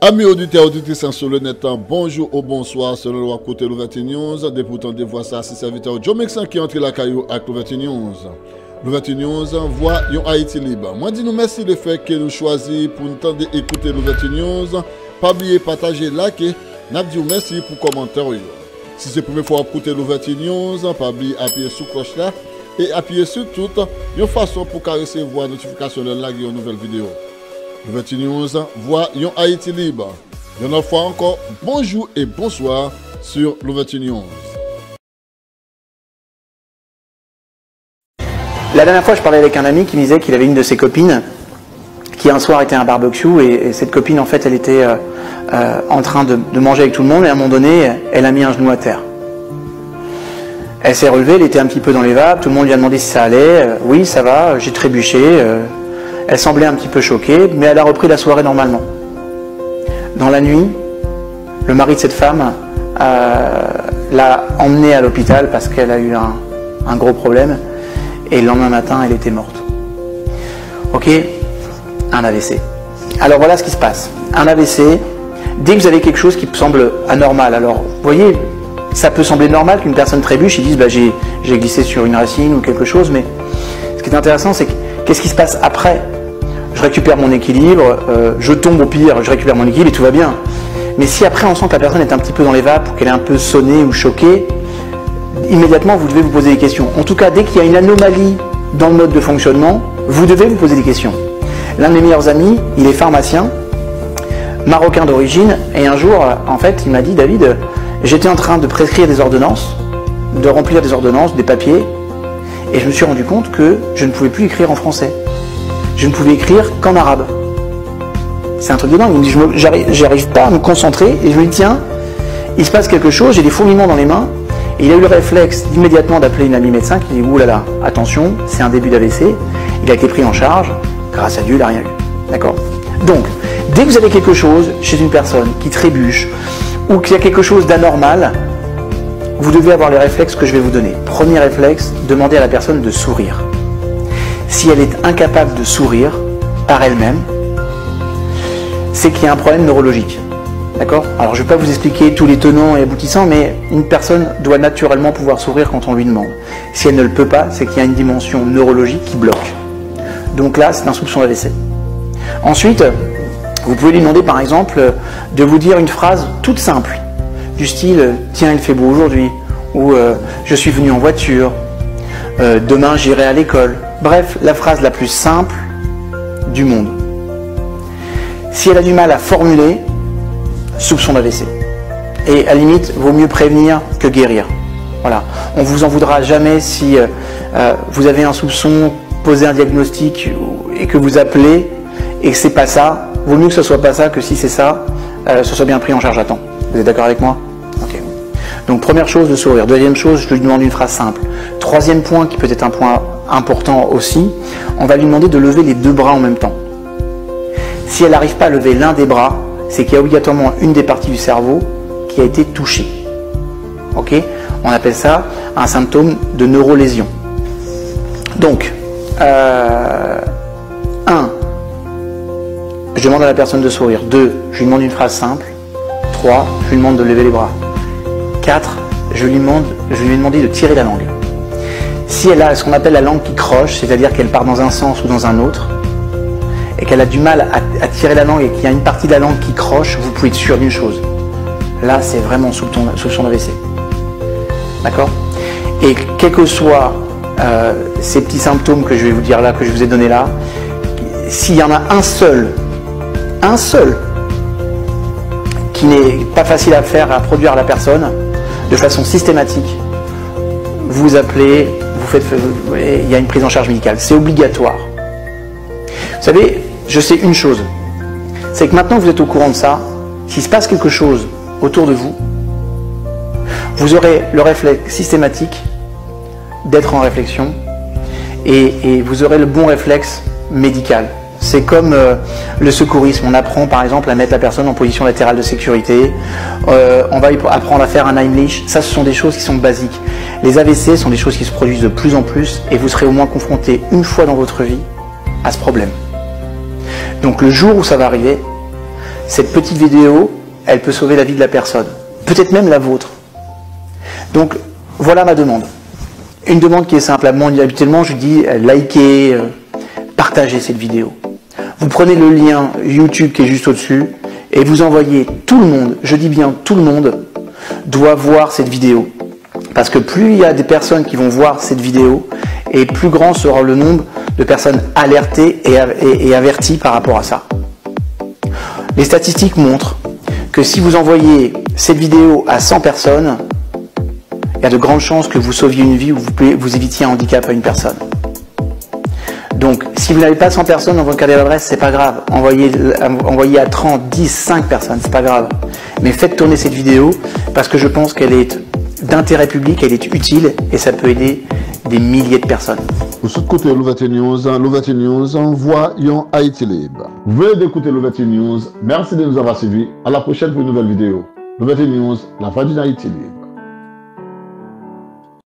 Amis auditeurs, auditrices sur le net, bonjour ou bonsoir, selon le côté l'ouverture news. Députant de voix ça, c'est serviteur Joe Mexan qui entre la caillou avec l'ouverture news. L'ouverture news voit yon Haïti libre. Moi, dis nous merci le fait que nous choisissons pour nous tendre écouter l'ouverture news. Pas oublier partager, liker. N'a dit merci pour commentaire. Si c'est la première fois écouter l'ouverture news, pas oublier appuyer sur la cloche là et appuyer sur toute une façon pour recevoir notification de la nouvelle vidéo. L'ouverture news voit yon Haïti libre. Une autre fois encore, bonjour et bonsoir sur l'ouverture news. La dernière fois, je parlais avec un ami qui me disait qu'il avait une de ses copines qui un soir était à un barbecue et cette copine, en fait, elle était en train de manger avec tout le monde et à un moment donné, elle a mis un genou à terre. Elle s'est relevée, elle était un petit peu dans les vapes, tout le monde lui a demandé si ça allait. Oui, ça va, j'ai trébuché. Elle semblait un petit peu choquée, mais elle a repris la soirée normalement. Dans la nuit, le mari de cette femme l'a emmenée à l'hôpital parce qu'elle a eu un gros problème. Et le lendemain matin, elle était morte. Ok, un AVC. Alors voilà ce qui se passe. Un AVC, dès que vous avez quelque chose qui semble anormal, alors vous voyez, ça peut sembler normal qu'une personne trébuche et dise bah, j'ai glissé sur une racine ou quelque chose, mais ce qui est intéressant, c'est qu'est-ce qui se passe après? Je récupère mon équilibre, je tombe au pire, je récupère mon équilibre et tout va bien. Mais si après on sent que la personne est un petit peu dans les vapes ou qu'elle est un peu sonnée ou choquée, immédiatement vous devez vous poser des questions. En tout cas, dès qu'il y a une anomalie dans le mode de fonctionnement, vous devez vous poser des questions. L'un de mes meilleurs amis, il est pharmacien, marocain d'origine, et un jour, en fait, il m'a dit, David, j'étais en train de prescrire des ordonnances, de remplir des ordonnances, des papiers, et je me suis rendu compte que je ne pouvais plus écrire en français. Je ne pouvais écrire qu'en arabe. C'est un truc de dingue. Il me dit, j'arrive pas à me concentrer, et je me dis, tiens, il se passe quelque chose, j'ai des fourmillements dans les mains. Et il a eu le réflexe immédiatement d'appeler une amie médecin qui dit « Ouh là là, attention, c'est un début d'AVC ». Il a été pris en charge, grâce à Dieu, il n'a rien eu. D'accord ? Donc, dès que vous avez quelque chose chez une personne qui trébuche ou qu'il y a quelque chose d'anormal, vous devez avoir les réflexes que je vais vous donner. Premier réflexe, demandez à la personne de sourire. Si elle est incapable de sourire par elle-même, c'est qu'il y a un problème neurologique. D'accord ? Alors je ne vais pas vous expliquer tous les tenants et aboutissants, mais une personne doit naturellement pouvoir sourire quand on lui demande. Si elle ne le peut pas, c'est qu'il y a une dimension neurologique qui bloque. Donc là, c'est un soupçon d'AVC. Ensuite, vous pouvez lui demander par exemple de vous dire une phrase toute simple, du style « Tiens, il fait beau aujourd'hui » ou « Je suis venu en voiture »,« Demain, j'irai à l'école ». Bref, la phrase la plus simple du monde. Si elle a du mal à formuler, soupçon d'AVC. Et à la limite, vaut mieux prévenir que guérir. Voilà. On ne vous en voudra jamais si vous avez un soupçon, posez un diagnostic et que vous appelez et que c'est pas ça. Vaut mieux que ce soit pas ça que si c'est ça, ce soit bien pris en charge à temps. Vous êtes d'accord avec moi? Ok. Donc première chose, de sourire. Deuxième chose, je lui demande une phrase simple. Troisième point, qui peut être un point important aussi, on va lui demander de lever les deux bras en même temps. Si elle n'arrive pas à lever l'un des bras, c'est qu'il y a obligatoirement une des parties du cerveau qui a été touchée. Ok ? On appelle ça un symptôme de neurolésion. Donc, 1. Je demande à la personne de sourire. 2. Je lui demande une phrase simple. 3. Je lui demande de lever les bras. 4. Je lui ai demandé de tirer la langue. Si elle a ce qu'on appelle la langue qui croche, c'est-à-dire qu'elle part dans un sens ou dans un autre, et qu'elle a du mal à tirer la langue et qu'il y a une partie de la langue qui croche, vous pouvez être sûr d'une chose. Là, c'est vraiment soupçon d'AVC. D'accord ? Et quels que soient ces petits symptômes que je vais vous dire là, que je vous ai donnés là, s'il y en a un seul, qui n'est pas facile à faire, à produire à la personne, de façon systématique, vous appelez, il y a une prise en charge médicale. C'est obligatoire. Vous savez, je sais une chose, c'est que maintenant que vous êtes au courant de ça, s'il se passe quelque chose autour de vous, vous aurez le réflexe systématique d'être en réflexion et vous aurez le bon réflexe médical. C'est comme le secourisme, on apprend par exemple à mettre la personne en position latérale de sécurité, on va apprendre à faire un Heimlich, ça ce sont des choses qui sont basiques. Les AVC sont des choses qui se produisent de plus en plus et vous serez au moins confronté une fois dans votre vie à ce problème. Donc le jour où ça va arriver, cette petite vidéo, elle peut sauver la vie de la personne, peut-être même la vôtre. Donc voilà ma demande. Une demande qui est simple. Habituellement, je dis likez, partagez cette vidéo. Vous prenez le lien YouTube qui est juste au-dessus et vous envoyez tout le monde, je dis bien tout le monde, doit voir cette vidéo. Parce que plus il y a des personnes qui vont voir cette vidéo, et plus grand sera le nombre de personnes alertées et averties par rapport à ça. Les statistiques montrent que si vous envoyez cette vidéo à 100 personnes, il y a de grandes chances que vous sauviez une vie ou vous évitiez un handicap à une personne. Donc, si vous n'avez pas 100 personnes dans votre carnet d'adresse, c'est pas grave. Envoyez à 30, 10, 5 personnes, c'est pas grave. Mais faites tourner cette vidéo parce que je pense qu'elle est d'intérêt public, elle est utile et ça peut aider des milliers de personnes. Pour ce côté Louverture News envoie yon Haïti Libre. Vous venez d'écouter Louverture News. Merci de nous avoir suivis. À la prochaine pour une nouvelle vidéo. Louverture News, la voix d'une Haïti Libre.